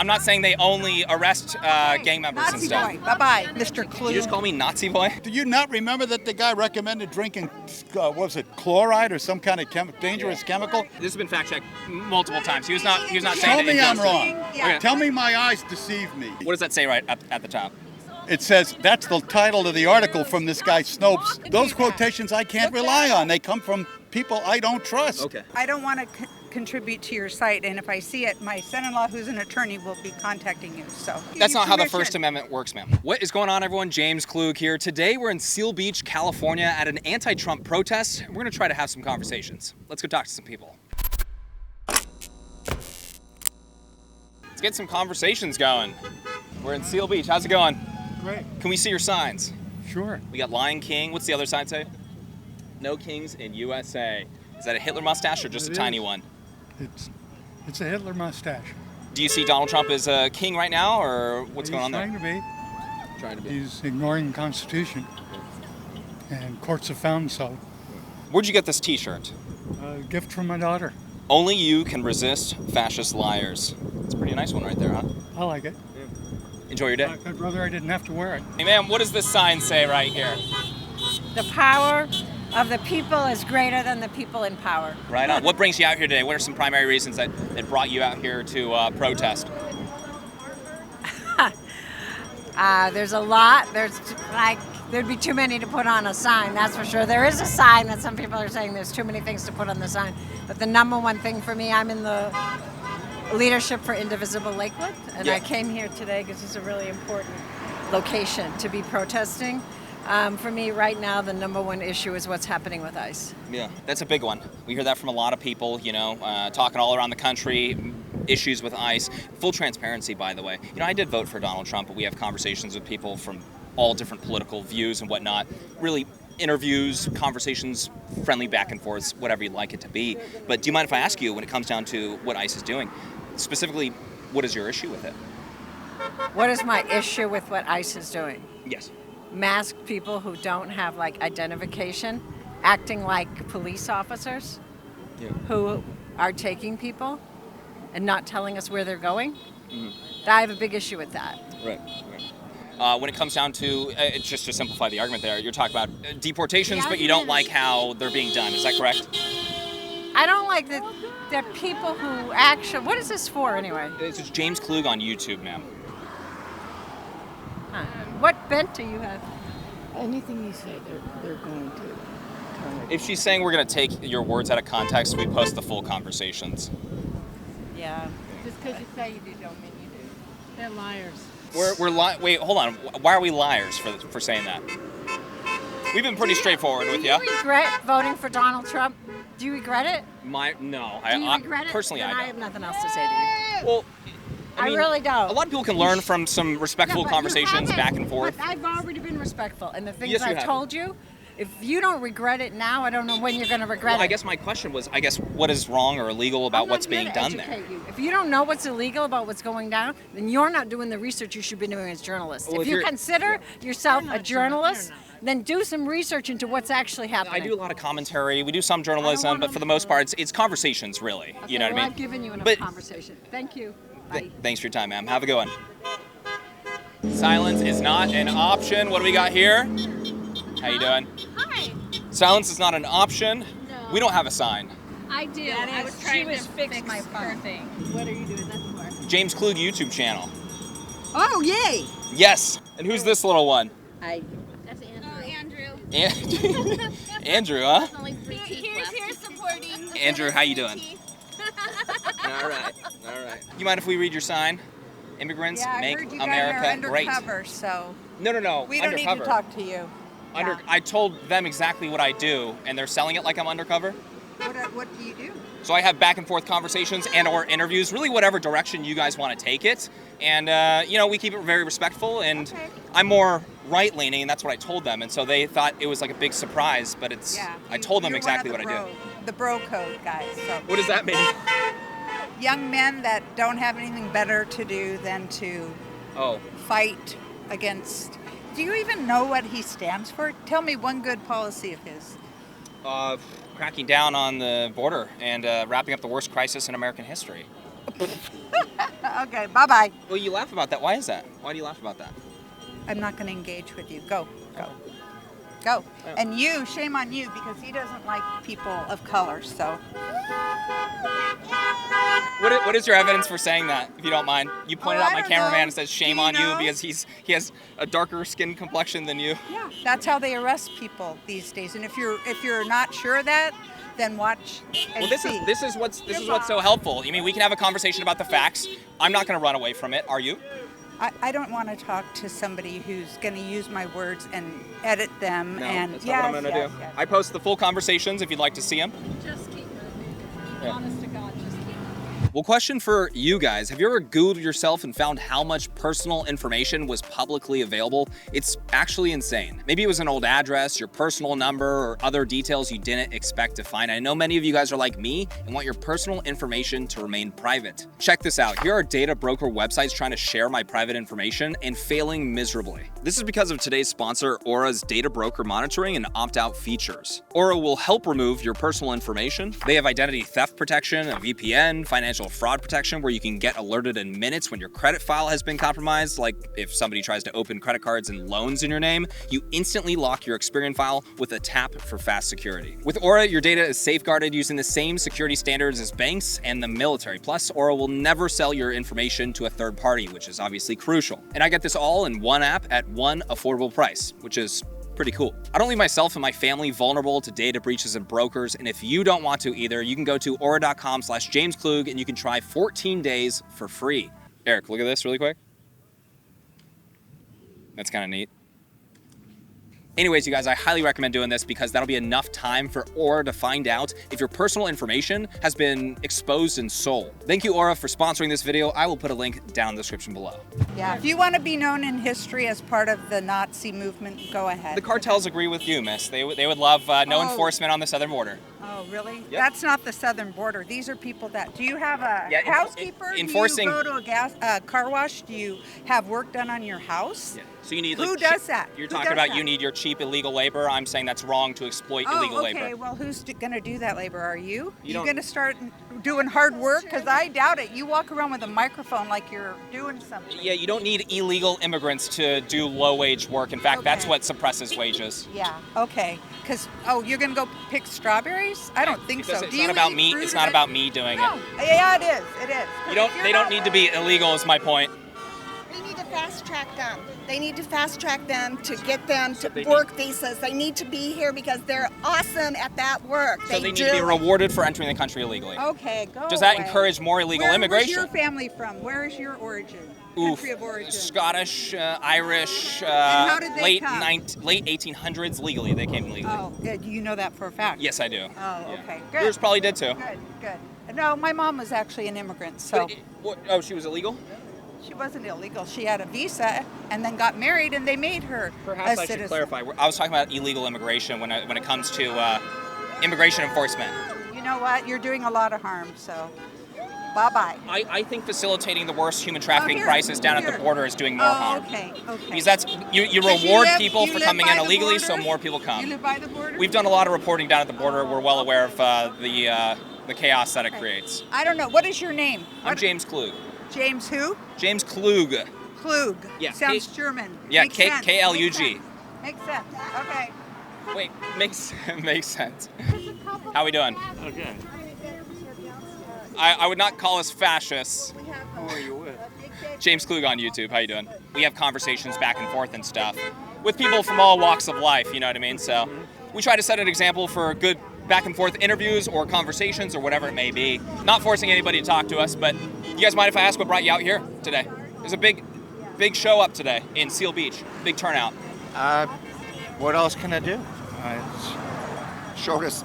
I'm not saying they only arrest gang members and Nazi stuff. boy. Bye-bye, Mr. Klug. You just call me Nazi boy? Do you not remember that the guy recommended drinking, what was it, chloride or some kind of dangerous chemical? This has been fact-checked multiple times. He was not saying Tell to me I'm ingest it. wrong. Okay. Tell me my eyes deceive me. What does that say right at the top? It says, that's the title of the article from this guy Snopes. Those quotations I can't rely on. They come from people I don't trust. Okay. I don't want to contribute to your site, and if I see it, my son-in-law, who's an attorney, will be contacting you. So That's not how the First Amendment works, ma'am. What is going on, everyone? James Klug here. Today we're in Seal Beach, California at an anti-Trump protest. We're going to try to have some conversations. Let's go talk to some people. Let's get some conversations going. We're in Seal Beach. How's it going? Great. Can we see your signs? Sure. We got Lion King. What's the other sign say? No kings in USA. Is that a Hitler mustache or just a tiny one? It's a Hitler mustache. Do you see Donald Trump as a king right now, or what's going on there? Trying to be. He's ignoring the Constitution, and courts have found so. Where'd you get this T-shirt? A gift from my daughter. Only you can resist fascist liars. It's a pretty nice one right there, huh? I like it. Enjoy your day. I'd rather I didn't have to wear it. Hey, ma'am, what does this sign say right here? The power of the people is greater than the people in power. Right on. What brings you out here today? What are some primary reasons that brought you out here to protest? There's a lot. There'd be too many to put on a sign, that's for sure. There is a sign that some people are saying there's too many things to put on the sign. But the number one thing for me, I'm in the leadership for Indivisible Lakewood, and I came here today because it's a really important location to be protesting. For me, right now, the number one issue is what's happening with ICE. Yeah, that's a big one. We hear that from a lot of people, talking all around the country, issues with ICE. Full transparency, by the way. I did vote for Donald Trump, but we have conversations with people from all different political views and whatnot. Really, interviews, conversations, friendly back and forth, whatever you'd like it to be. But do you mind if I ask you, when it comes down to what ICE is doing, specifically, what is your issue with it? What is my issue with what ICE is doing? Yes. Masked people who don't have identification, acting like police officers who are taking people and not telling us where they're going. I have a big issue with that. Right. When it comes down to, just to simplify the argument there, you're talking about deportations, but you don't like how they're being done. Is that correct? I don't like that people who actually, what is this for anyway? It's James Klug on YouTube, ma'am. What bent do you have? Anything you say, they're going to turn it. If she's saying we're going to take your words out of context, we post the full conversations. Yeah. Just because you say you do, don't mean you do. They're liars. Wait, hold on. Why are we liars for saying that? We've been pretty straightforward with you. Do you regret voting for Donald Trump? Do you regret it? No. Do you regret it? Personally, then I don't. I have nothing else to say to you. Well, I really don't. A lot of people can learn from some respectful conversations back and forth. But I've already been respectful. And the things Yes, you I've have. told you, if you don't regret it now, I don't know when you're going to regret it. I guess my question was, what is wrong or illegal about what's being done there? You. If you don't know what's illegal about what's going down, then you're not doing the research you should be doing as journalists. Well, if you consider yourself a journalist, then do some research into what's actually happening. I do a lot of commentary. We do some journalism, but for the most part, it's conversations, really. Okay, You know what I mean? I've given you enough conversation. Thank you. Bye. Thanks for your time, ma'am. Have a good one. Silence is not an option. What do we got here? How you doing? Hi. Silence is not an option. No. We don't have a sign. I do. I was trying to fix my her thing. What are you doing that for? James Klug YouTube channel. Oh, yay! Yes. And who's this little one? That's Andrew. Andrew, huh? Only 3 teeth here's supporting. Andrew, how you doing? Teeth. All right. You mind if we read your sign? Immigrants Yeah, I make heard you America guys are great. undercover, so No. we don't undercover. need to talk to you. Yeah. I told them exactly what I do, and they're selling it like I'm undercover. What do you do? So I have back and forth conversations or interviews, really whatever direction you guys want to take it. And, we keep it very respectful, and I'm more right-leaning, and that's what I told them. And so they thought it was like a big surprise, but I told them exactly what I do. The bro code guys. So. What does that mean? Young men that don't have anything better to do than to fight against. Do you even know what he stands for? Tell me one good policy of his. Cracking down on the border and wrapping up the worst crisis in American history. Okay, bye-bye. Well, you laugh about that. Why is that? Why do you laugh about that? I'm not going to engage with you. Go. Go. And you, shame on you, because he doesn't like people of color, so. What is your evidence for saying that, if you don't mind? You pointed out my cameraman and says shame on you because he has a darker skin complexion than you. Yeah, that's how they arrest people these days. And if you're not sure of that, then watch and see. This is what's so helpful. I mean, we can have a conversation about the facts. I'm not going to run away from it. Are you? I don't want to talk to somebody who's going to use my words and edit them. No, and that's not what I'm going to do. Yes. I post the full conversations if you'd like to see them. Just keep moving. Honest to God, just keep moving. Well, question for you guys. Have you ever Googled yourself and found how much personal information was publicly available? It's actually insane. Maybe it was an old address, your personal number, or other details you didn't expect to find. I know many of you guys are like me and want your personal information to remain private. Check this out. Here are data broker websites trying to share my private information and failing miserably. This is because of today's sponsor, Aura's data broker monitoring and opt-out features. Aura will help remove your personal information. They have identity theft protection, a VPN, financial fraud protection where you can get alerted in minutes when your credit file has been compromised. Like if somebody tries to open credit cards and loans in your name, you instantly lock your Experian file with a tap for fast security. With Aura, your data is safeguarded using the same security standards as banks and the military. Plus, Aura will never sell your information to a third party, which is obviously crucial. And I get this all in one app at one affordable price, which is pretty cool. I don't leave myself and my family vulnerable to data breaches and brokers, and if you don't want to either, you can go to aura.com/JamesKlug and you can try 14 days for free. Eric, look at this really quick. That's kind of neat. Anyways, you guys, I highly recommend doing this because that'll be enough time for Aura to find out if your personal information has been exposed and sold. Thank you, Aura, for sponsoring this video. I will put a link down in the description below. Yeah, if you want to be known in history as part of the Nazi movement, go ahead. The cartels agree with you, miss. They would love no enforcement on the southern border. Oh, really? Yep. That's not the southern border. These are people that... Do you have a housekeeper? Enforcing... Do you go to a car wash? Do you have work done on your house? Yeah. So you need Who does that? You're talking about you need your cheap illegal labor. I'm saying that's wrong to exploit illegal labor. Okay. Well, who's going to do that labor? Are you? You going to start doing hard work? Because I doubt it. You walk around with a microphone like you're doing something. Yeah, you don't need illegal immigrants to do low-wage work. In fact, that's what suppresses wages. Yeah. Okay. Because you're going to go pick strawberries? I don't think so. It's not about me. It's not about me doing it. Yeah, it is. It is. They don't need to be illegal. Is my point. They need to fast track them. They need to fast track them to get them to work visas. They need to be here because they're awesome at that work. So they need to be rewarded for entering the country illegally. Okay, go Does that encourage more illegal immigration? Where's your family from? Where is your origin? Country of origin? Scottish, Irish, and how did they late come? late 1800s legally. They came legally. Oh, do you know that for a fact? Yes, I do. Oh, okay. Good. Yours probably did too. Good. No, my mom was actually an immigrant, so. She was illegal? She wasn't illegal. She had a visa and then got married, and they made her Perhaps a I citizen. should clarify. I was talking about illegal immigration when it comes to immigration enforcement. You know what? You're doing a lot of harm, so bye-bye. I think facilitating the worst human trafficking crisis down at the border is doing more harm. Okay. Because that's you reward people for coming in illegally, so more people come. You live by the border? We've done a lot of reporting down at the border. We're well aware of the chaos that it creates. I don't know. What is your name? I'm James Klug. James who? James Klug. Klug. Yeah. Sounds German. Yeah, Makes sense. K-L-U-G. Makes sense. Okay. Wait, makes sense. How we doing? Okay. I would not call us fascists. Who are you with? James Klug on YouTube. How you doing? We have conversations back and forth and stuff with people from all walks of life. You know what I mean? So we try to set an example for good back and forth interviews or conversations or whatever it may be. Not forcing anybody to talk to us, but you guys mind if I ask what brought you out here today? There's a big show up today in Seal Beach. Big turnout. What else can I do? Short of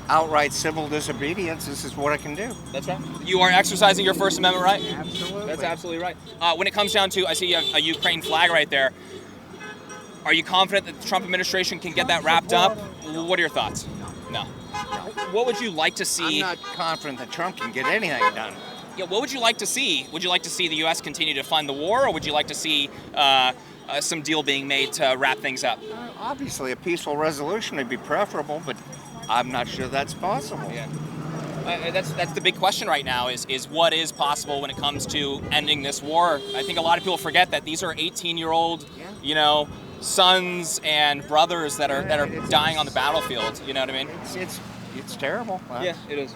outright civil disobedience, this is what I can do. That's right. You are exercising your First Amendment right? Absolutely. That's absolutely right. When it comes down to, I see you have a Ukraine flag right there. Are you confident that the Trump administration can get that wrapped up? What are your thoughts? No. What would you like to see? I'm not confident that Trump can get anything done. Yeah, what would you like to see? Would you like to see the U.S. continue to fund the war, or would you like to see some deal being made to wrap things up? Obviously, a peaceful resolution would be preferable, but I'm not sure that's possible. Yeah. That's the big question right now is what is possible when it comes to ending this war. I think a lot of people forget that these are 18-year-old, sons and brothers that are dying on the battlefield. You know what I mean? It's terrible. Yeah, it is.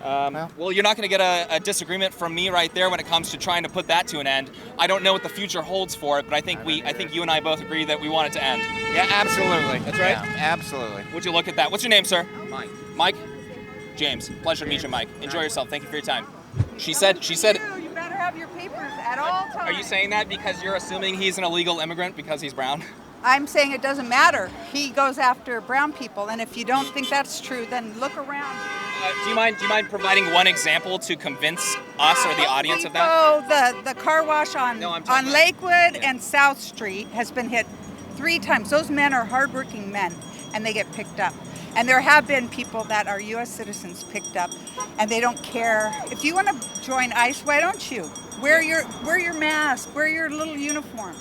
Well, you're not going to get a disagreement from me right there when it comes to trying to put that to an end. I don't know what the future holds for it, but I think you and I both agree that we want it to end. Yeah, absolutely. That's right? Yeah, absolutely. Would you look at that? What's your name, sir? Mike. Mike? James. Pleasure to meet you, Mike. Enjoy yourself. Thank you for your time. She said. You better have your papers at all times. Are you saying that because you're assuming he's an illegal immigrant because he's brown? I'm saying it doesn't matter. He goes after brown people, and if you don't think that's true, then look around. Do you mind providing one example to convince us or the audience of that? Oh, the car wash on Lakewood and South Street has been hit 3 times. Those men are hardworking men, and they get picked up. And there have been people that are U.S. citizens picked up, and they don't care. If you want to join ICE, why don't you? Wear your mask, wear your little uniform.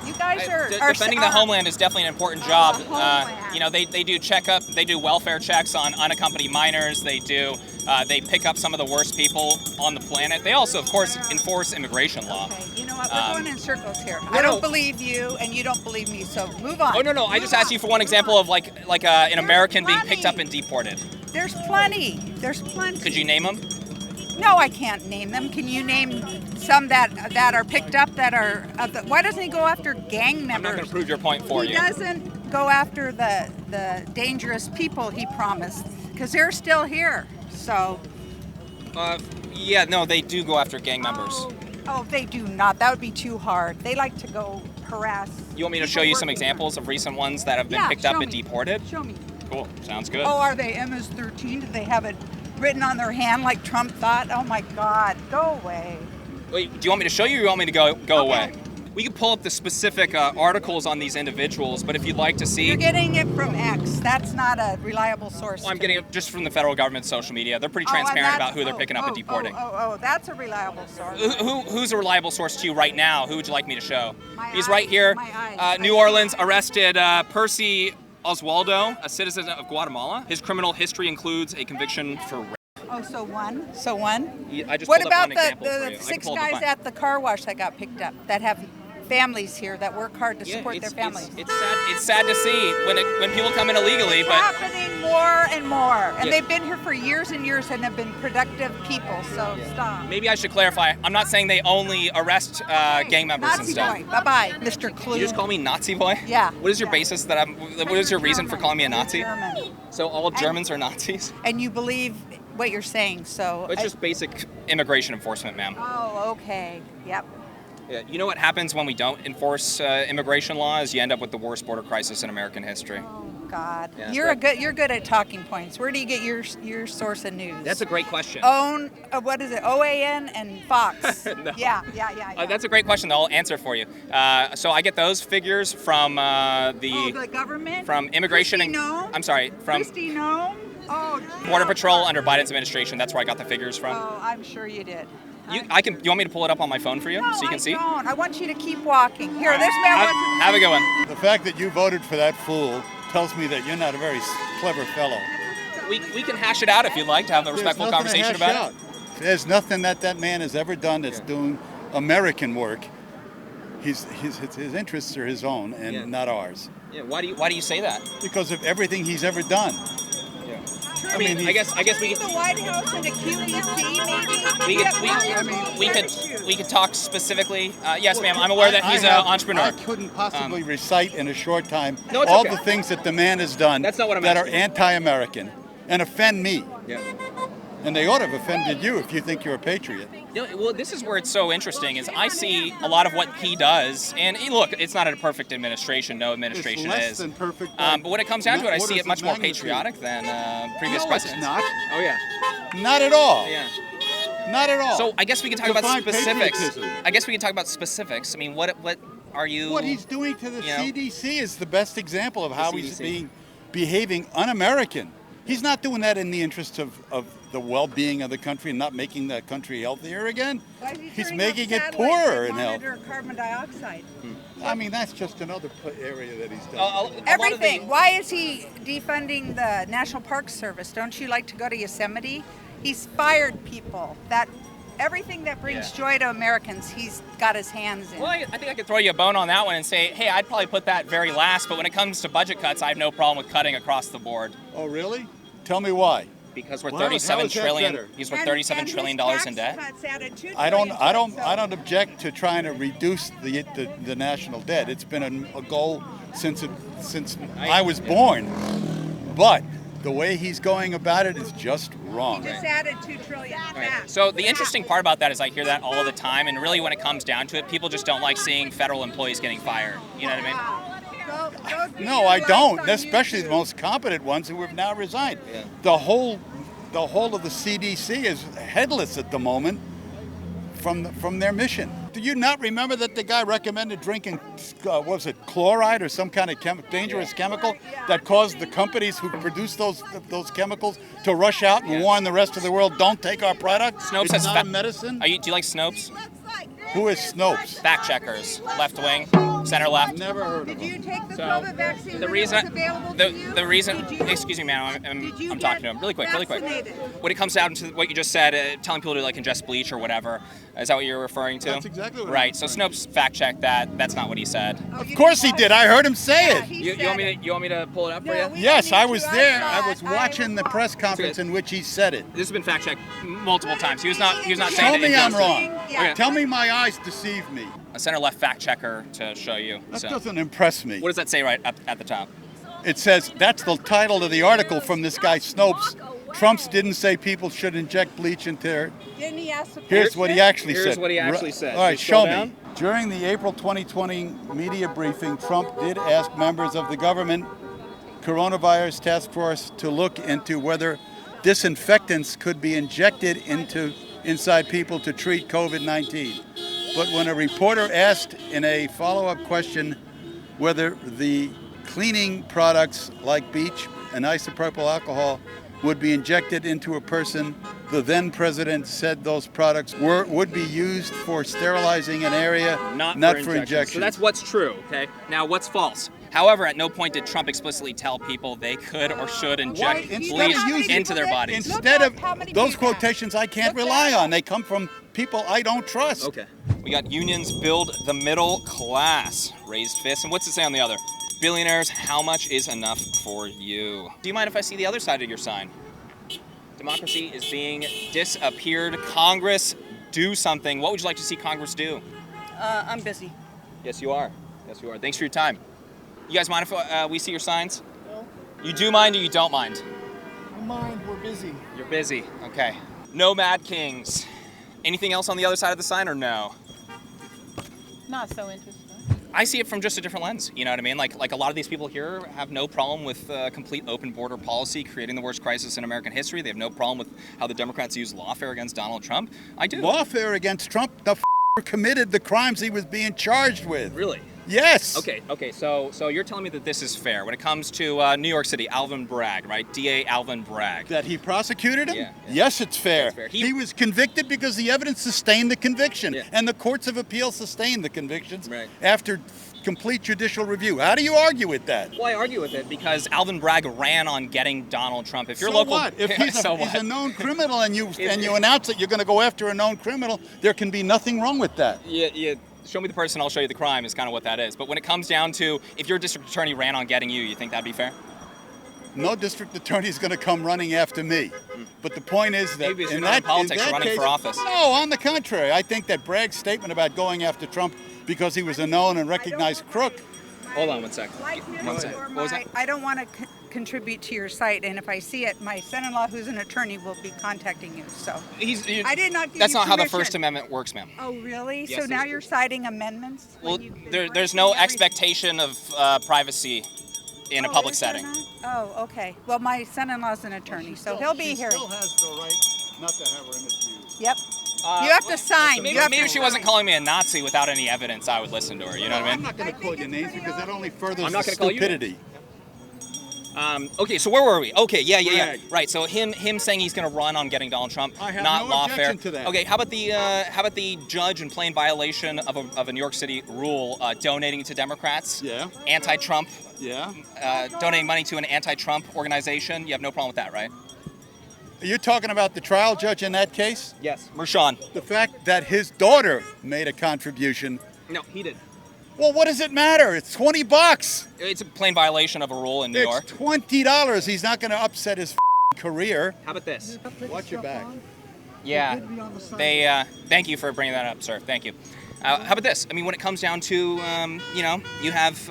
You guys are defending the homeland is definitely an important job. They do they do welfare checks on unaccompanied minors. They pick up some of the worst people on the planet. They also, of course, enforce immigration law. Okay, you know what? We're going in circles here. I don't believe you, and you don't believe me. So move on. Oh no! I just asked you for one example of like an American being picked up and deported. There's plenty. Could you name them? No, I can't name them. Can you name some that are picked up that are? Why doesn't he go after gang members? I'm not going to prove your point for you. He doesn't go after the dangerous people he promised because they're still here. So. No, they do go after gang members. Oh, they do not. That would be too hard. They like to go harass. You want me to show you some examples of recent ones that have been picked up and deported? Show me. Cool. Sounds good. Oh, are they MS-13? Do they have it written on their hand like Trump thought? Oh my God, go away. Wait, do you want me to show you or you want me to go away? We could pull up the specific articles on these individuals, but if you'd like to see... You're getting it from X. That's not a reliable source. Well, I'm getting it just from the federal government's social media. They're pretty transparent about who they're picking up and deporting. That's a reliable source. Who's a reliable source to you right now? Who would you like me to show? He's eyes, right here. my eyes. New Orleans arrested Percy Oswaldo, a citizen of Guatemala. His criminal history includes a conviction for rape. Oh, so one? I just what pulled up about one example for the you. 6 guys at the car wash that got picked up that have families here that work hard to support their families? It's sad to see when people come in illegally, it's but happening more and more, and they've been here for years and years and have been productive people. So stop. Maybe I should clarify. I'm not saying they only arrest gang members Nazi and stuff. boy. Bye-bye, Mr. Klug. You just call me Nazi boy? Yeah. What is your basis that what is your reason for calling me a Nazi? German. So all Germans are Nazis? And you believe what you're saying, so... It's just basic immigration enforcement, ma'am. Oh, okay. Yep. Yeah. You know what happens when we don't enforce immigration law is you end up with the worst border crisis in American history. Oh, God. Yeah, You're good at talking points. Where do you get your source of news? That's a great question. What is it? OAN and Fox. No. Yeah. That's a great question. I'll answer for you. So I get those figures from the government? From immigration Kristi Noem? I'm sorry, from Kristi Noem? Oh, Border Patrol under Biden's administration. That's where I got the figures from. Oh, I'm sure you did. You want me to pull it up on my phone for you so you can see? Don't. I want you to keep walking. Here, this man wants to... Have a good one. The fact that you voted for that fool tells me that you're not a very clever fellow. We can hash it out if you'd like to have a respectful conversation about it. There's nothing that man has ever done that's doing American work. His interests are his own and not ours. Yeah. Why do you say that? Because of everything he's ever done. Yeah. I mean, I guess we could. The White House and a QEC, we could talk specifically. Yes, ma'am. I'm aware that he's an entrepreneur. I couldn't possibly recite in a short time No, it's all okay. the things that the man has done That's not what I'm that asking. are anti-American and offend me. Yeah. And they ought to have offended you if you think you're a patriot. Well, this is where it's so interesting. Is I see a lot of what he does, and look, it's not a perfect administration. No administration It's less is. than perfect. But when it comes down to it, I what see is it much the more magnitude? patriotic than previous No, presidents. it's not. Oh yeah. Not at all. Yeah. Not at all. So I guess we can talk about Define specifics. patriotism. I guess we can talk about specifics. I mean, what are you? What he's doing to the you know, CDC is the best example of how he's CDC. behaving un-American. He's not doing that in the interest of the well-being of the country and not making the country healthier again. Why is he He's turning making off it satellites poorer that in health. monitor carbon dioxide? I mean, that's just another area that he's done. A lot of Everything. Why is he defunding the National Park Service? Don't you like to go to Yosemite? He's fired people. Everything that brings joy to Americans, he's got his hands in. Well, I think I could throw you a bone on that one and say, hey, I'd probably put that very last, but when it comes to budget cuts, I have no problem with cutting across the board. Oh, really? Tell me why. Because we're Wow, 37 how is that trillion. better? He's worth 37 trillion dollars in debt. I don't object to trying to reduce the national debt. It's been a goal since I was born. But the way he's going about it is just wrong. He just added $2 trillion back. So the interesting part about that is I hear that all the time, and really when it comes down to it, people just don't like seeing federal employees getting fired. You know what I mean? No, I don't. Especially the most competent ones who have now resigned. Yeah. The whole of the CDC is headless at the moment from their mission. Do you not remember that the guy recommended drinking, what was it, chloride or some kind of dangerous chemical that caused the companies who produce those chemicals to rush out and warn the rest of the world, don't take our product? Snopes It's has not a medicine? Do you like Snopes? Who is Snopes? Fact checkers, left wing, center left. Never heard of Did him. you take the So, COVID vaccine the when reason, it was available to you? the reason, Did you- excuse me, man, Did you I'm talking to him. Really quick. vaccinated? When it comes down to what you just said, telling people to like ingest bleach or whatever, is that what you're referring to? That's exactly what I'm Right. So referring Snopes fact checked that. That's not what he said. Oh, Of course he did. I heard him say Yeah, it. he You said want me it. to pull it up for No, you? we Yes, don't I need was to. there. saw I was it. watching the press conference in which he said it. This has been fact checked multiple times. He was not saying Show that me I'm injustice. wrong. Yeah. Okay. Tell me my eyes deceive me. A center left fact checker to show you. That So, doesn't impress me. what does that say right up at the top? It says, that's the title of the article from this guy Snopes. Trump's didn't say people should inject bleach into their... Didn't he ask the Here's what he actually Here's said. what he actually said. All right, Just scroll show down. me. During the April 2020 media briefing, Trump did ask members of the government coronavirus task force to look into whether disinfectants could be injected inside people to treat COVID-19. But when a reporter asked in a follow-up question whether the cleaning products like bleach and isopropyl alcohol would be injected into a person, the then president said those products would be used for sterilizing an area, not for injection. So that's what's true, okay? Now, what's false? However, at no point did Trump explicitly tell people they could or should inject bleach into their bodies. Instead of How many those people? quotations, I can't rely on. They come from people I don't trust. Okay. We got unions build the middle class. Raised fists. And what's it say on the other? Billionaires, how much is enough for you? Do you mind if I see the other side of your sign? Democracy is being disappeared. Congress, do something. What would you like to see Congress do? I'm busy. Yes, you are. Yes, you are. Thanks for your time. You guys mind if we see your signs? No. You do mind or you don't mind? I mind, we're busy. You're busy. Okay. No Mad Kings. Anything else on the other side of the sign or no? Not so interesting. I see it from just a different lens. You know what I mean? Like a lot of these people here have no problem with complete open border policy creating the worst crisis in American history. They have no problem with how the Democrats use lawfare against Donald Trump. I do. Lawfare against Trump, the committed the crimes he was being charged with. Really? Yes. Okay. So you're telling me that this is fair when it comes to New York City, Alvin Bragg, right? DA Alvin Bragg. That he prosecuted him? Yeah. Yes, it's fair. It's fair. He was convicted because the evidence sustained the conviction. Yeah. And the courts of appeal sustained the convictions Right. after complete judicial review. How do you argue with that? Well, I argue with it because Alvin Bragg ran on getting Donald Trump. If you're So local, what? If he's so he's what? a known criminal and you announce that you're going to go after a known criminal, there can be nothing wrong with that. Yeah. Show me the person, I'll show you the crime is kind of what that is. But when it comes down to if your district attorney ran on getting you think that'd be fair? No district attorney is going to come running after me. But the point is that Maybe it's in you're not in that, politics, in you're that running case, for office. No, on the contrary. I think that Bragg's statement about going after Trump because he was a known and recognized crook. Hold on one second. Likeness second. or What was my- that? I don't want to contribute to your site, and if I see it, my son-in-law, who's an attorney, will be contacting you. So I did not give That's you not how the permission. First Amendment works, ma'am. Oh, really? Yes, So now it's- you're citing amendments? Well, when you've been there's breaking no everything? expectation of privacy in a Oh, public is there setting. not? Oh, okay. Well, my son-in-law's an attorney, so he'll be here. Still has the right not to have her image used. Yep. You have to sign. Maybe, You have maybe to she wasn't sign. calling me a Nazi without any evidence. I would listen to her. You know what I I'm mean? not going to call you names because that only furthers I'm the not gonna call you stupidity. Okay, so where were we? Okay, yeah. Bragg. Right. So him saying he's going to run on getting Donald Trump, I have not no lawfare. objection to that. Okay, how about the judge in plain violation of a New York City rule donating to Democrats? Yeah. Anti-Trump. Yeah. Donating money to an anti-Trump organization. You have no problem with that, right? Are you talking about the trial judge in that case? Yes. Mershon. The fact that his daughter made a contribution. No, he did. Well, what does it matter? It's $20. It's a plain violation of a rule in New York. It's $20. He's not going to upset his career. How about this? Watch your back. Yeah. They. Thank you for bringing that up, sir. Thank you. How about this? I mean, when it comes down to, you have,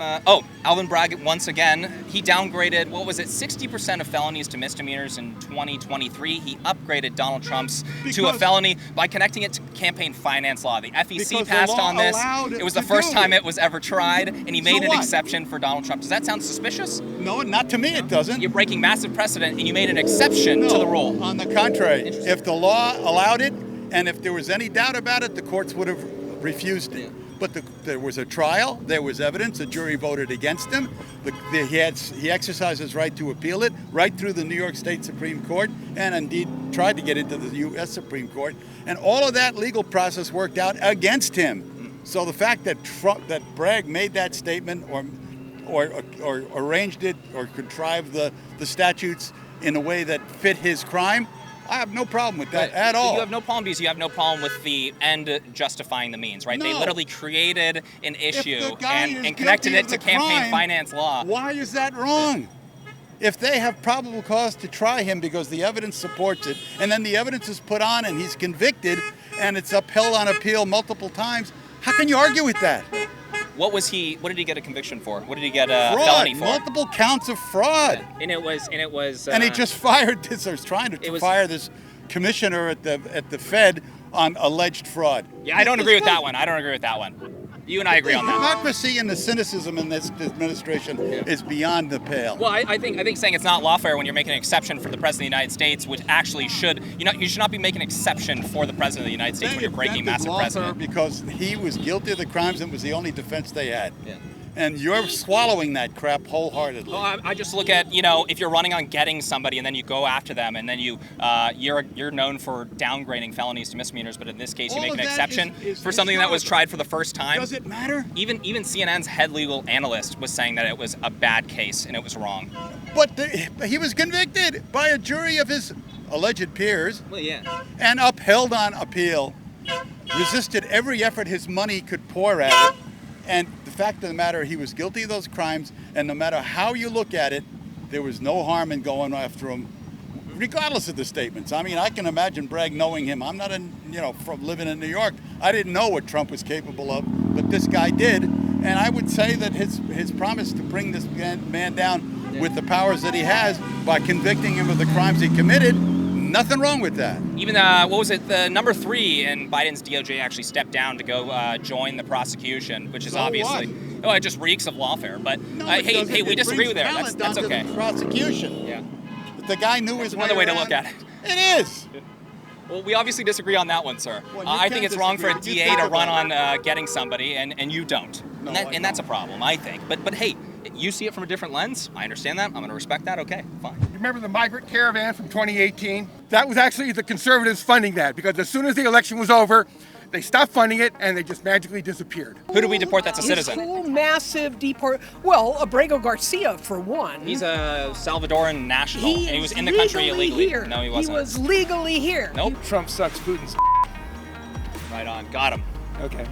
Alvin Bragg, once again, he downgraded, 60% of felonies to misdemeanors in 2023. He upgraded Donald Trump's to a felony by connecting it to campaign finance law. The FEC passed on this. It was the first time it was ever tried, and he made an exception for Donald Trump. Does that sound suspicious? No, not to me it doesn't. You're breaking massive precedent, and you made an exception to the rule. On the contrary, if the law allowed it, and if there was any doubt about it, the courts would have refused it. But there was a trial, there was evidence, the jury voted against him. He exercised his right to appeal it right through the New York State Supreme Court, and indeed tried to get into the U.S. Supreme Court. And all of that legal process worked out against him. So the fact that Bragg made that statement or arranged it or contrived the statutes in a way that fit his crime, I have no problem with that at all. You have no problem because you have no problem with the end justifying the means, right? No. They literally created an issue and connected it to campaign finance law. Why is that wrong? If they have probable cause to try him because the evidence supports it, and then the evidence is put on and he's convicted and it's upheld on appeal multiple times, how can you argue with that? What did he get a conviction for? What did he get a Fraud, felony for? multiple counts of fraud. And it was. And he just fired this, or was trying to fire this commissioner at the Fed on alleged fraud. Yeah, I don't agree with that one. You and I agree on that. Hypocrisy and the cynicism in this administration is beyond the pale. Well, I think saying it's not lawfare when you're making an exception for the President of the United States, which actually you should not be making an exception for the President of the United States when you're breaking massive precedent. Because he was guilty of the crimes and was the only defense they had. Yeah. And you're swallowing that crap wholeheartedly. Well, I just look at, if you're running on getting somebody and then you go after them and then you're known for downgrading felonies to misdemeanors, but in this case you make an exception for something that was tried for the first time. Does it matter? Even CNN's head legal analyst was saying that it was a bad case and it was wrong. But he was convicted by a jury of his alleged peers. Well, yeah. And upheld on appeal, resisted every effort his money could pour at it, and the fact of the matter, he was guilty of those crimes, and no matter how you look at it, there was no harm in going after him, regardless of the statements. I mean, I can imagine Bragg knowing him. I'm not from living in New York. I didn't know what Trump was capable of, but this guy did, and I would say that his promise to bring this man down with the powers that he has by convicting him of the crimes he committed, nothing wrong with that. Even, the number 3 in Biden's DOJ actually stepped down to go join the prosecution, which is obviously, it just reeks of lawfare. But hey, we disagree with that. That's okay. The prosecution. Yeah. The guy knew his way another way to around. look at it. It is. Well, we obviously disagree on that one, sir. Well, I think it's wrong for a disagree. DA to run on getting somebody, and you don't. No, and that's a problem, I think. But hey, you see it from a different lens. I understand that. I'm going to respect that. Okay, fine. Remember the migrant caravan from 2018? That was actually the conservatives funding that, because as soon as the election was over, they stopped funding it and they just magically disappeared. Who do we deport that's a citizen? His whole massive Abrego Garcia, for one. He's a Salvadoran national, and he was in the country illegally. Here. No, he wasn't. He was legally here. Nope. Trump sucks Putin's. Right on. Got him. Okay.